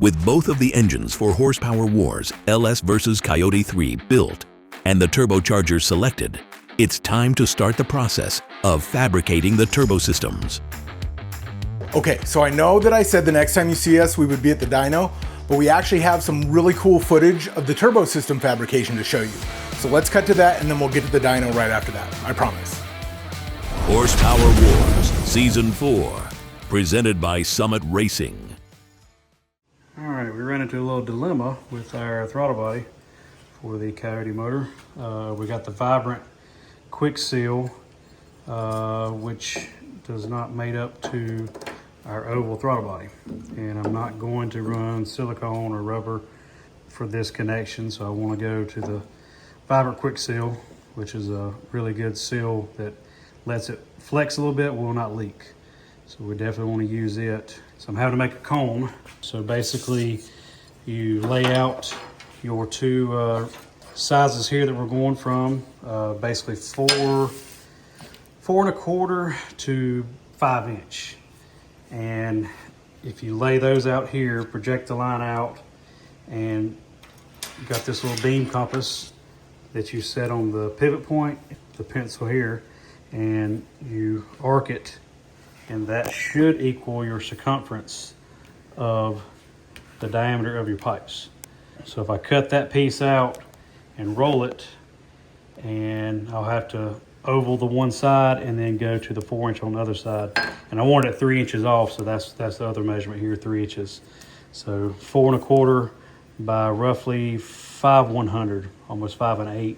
With both of the engines for horsepower wars, LS versus Coyote 3 built and the turbocharger selected, it's time to start the process of fabricating the turbo systems. Okay, so I know that I said the next time you see us we would be at the dyno, but we actually have some really cool footage of the turbo system fabrication to show you. So let's cut to that and then we'll get to the dyno right after that, I promise. Horsepower Wars Season 4, presented by Summit Racing. All right, we ran into a little dilemma with our throttle body for the Coyote motor. We got the Vibrant Quick Seal, which does not mate up to our oval throttle body. And I'm not going to run silicone or rubber for this connection, so I want to go to the Vibrant Quick Seal, which is a really good seal that lets it flex a little bit, will not leak. So we definitely want to use it. So I'm having to make a cone. So basically you lay out your two sizes here that we're going from, basically 4 4¼ to 5 inch. And if you lay those out here, project the line out, and you got this little beam compass that you set on the pivot point, the pencil here, and you arc it, and that should equal your circumference of the diameter of your pipes. So if I cut that piece out and roll it, and I'll have to oval the one side and then go to the 4 inch on the other side. And I want it 3 inches off, so that's the other measurement here, 3 inches. So 4¼ by roughly 5/100, almost 5⅛,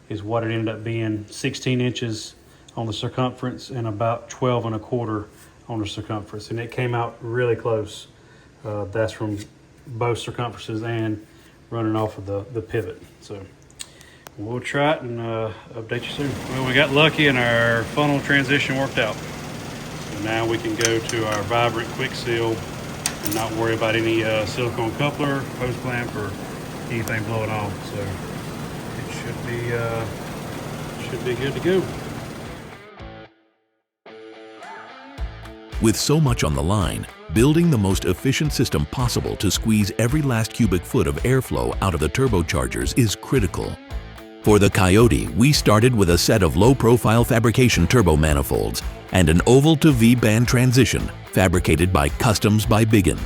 is what it ended up being. 16 inches on the circumference and about 12¼ on the circumference, and it came out really close. That's from both circumferences and running off of the pivot. So we'll try it and update you soon. Well, we got lucky and our funnel transition worked out. So now we can go to our Vibrant Quick Seal and not worry about any silicone coupler, hose clamp, or anything blowing off. So it should be good to go. With so much on the line, building the most efficient system possible to squeeze every last cubic foot of airflow out of the turbochargers is critical. For the Coyote, we started with a set of low-profile fabrication turbo manifolds and an oval to V-band transition fabricated by Customs by Biggin.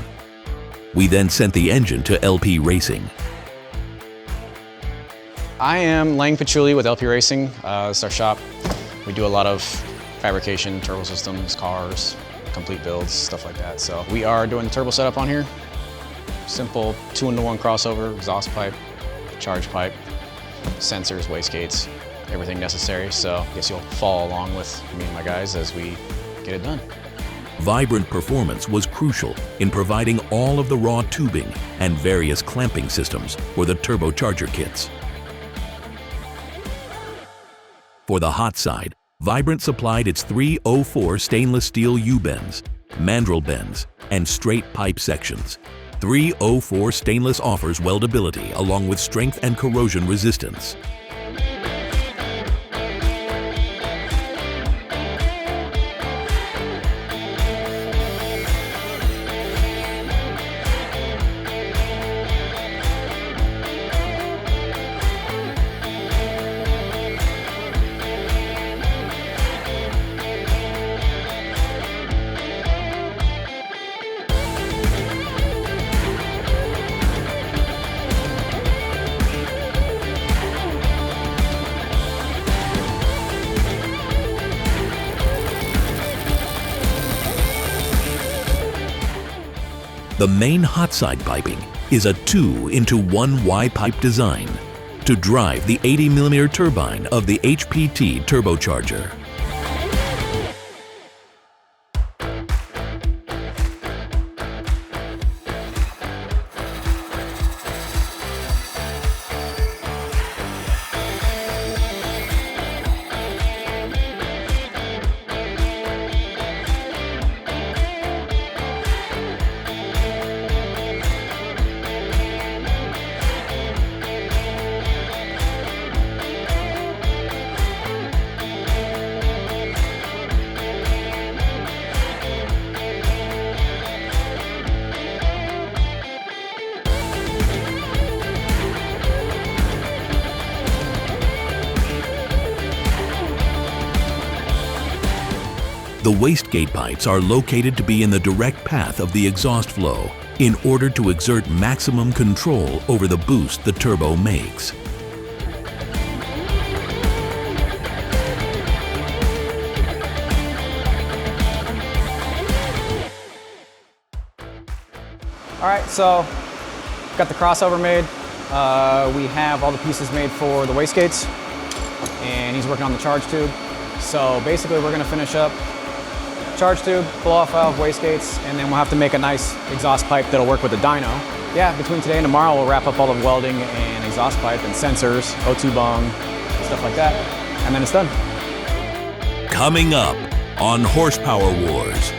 We then sent the engine to LP Racing. I am Lang Patchouli with LP Racing. It's our shop. We do a lot of fabrication, turbo systems, cars, complete builds, stuff like that. So we are doing the turbo setup on here. Simple 2-into-1 crossover, exhaust pipe, charge pipe, sensors, wastegates, everything necessary. So I guess you'll follow along with me and my guys as we get it done. Vibrant performance was crucial in providing all of the raw tubing and various clamping systems for the turbocharger kits. For the hot side, Vibrant supplied its 304 stainless steel U-bends, mandrel bends, and straight pipe sections. 304 stainless offers weldability along with strength and corrosion resistance. The main hot side piping is a 2-into-1 Y-pipe design to drive the 80mm turbine of the HPT turbocharger. The wastegate pipes are located to be in the direct path of the exhaust flow in order to exert maximum control over the boost the turbo makes. All right, so got the crossover made. We have all the pieces made for the wastegates, and he's working on the charge tube. So basically we're gonna finish up charge tube, blow off valve, wastegates, and then we'll have to make a nice exhaust pipe that'll work with the dyno. Yeah, between today and tomorrow we'll wrap up all the welding and exhaust pipe and sensors, O2 bung, stuff like that, and then it's done. Coming up on Horsepower Wars.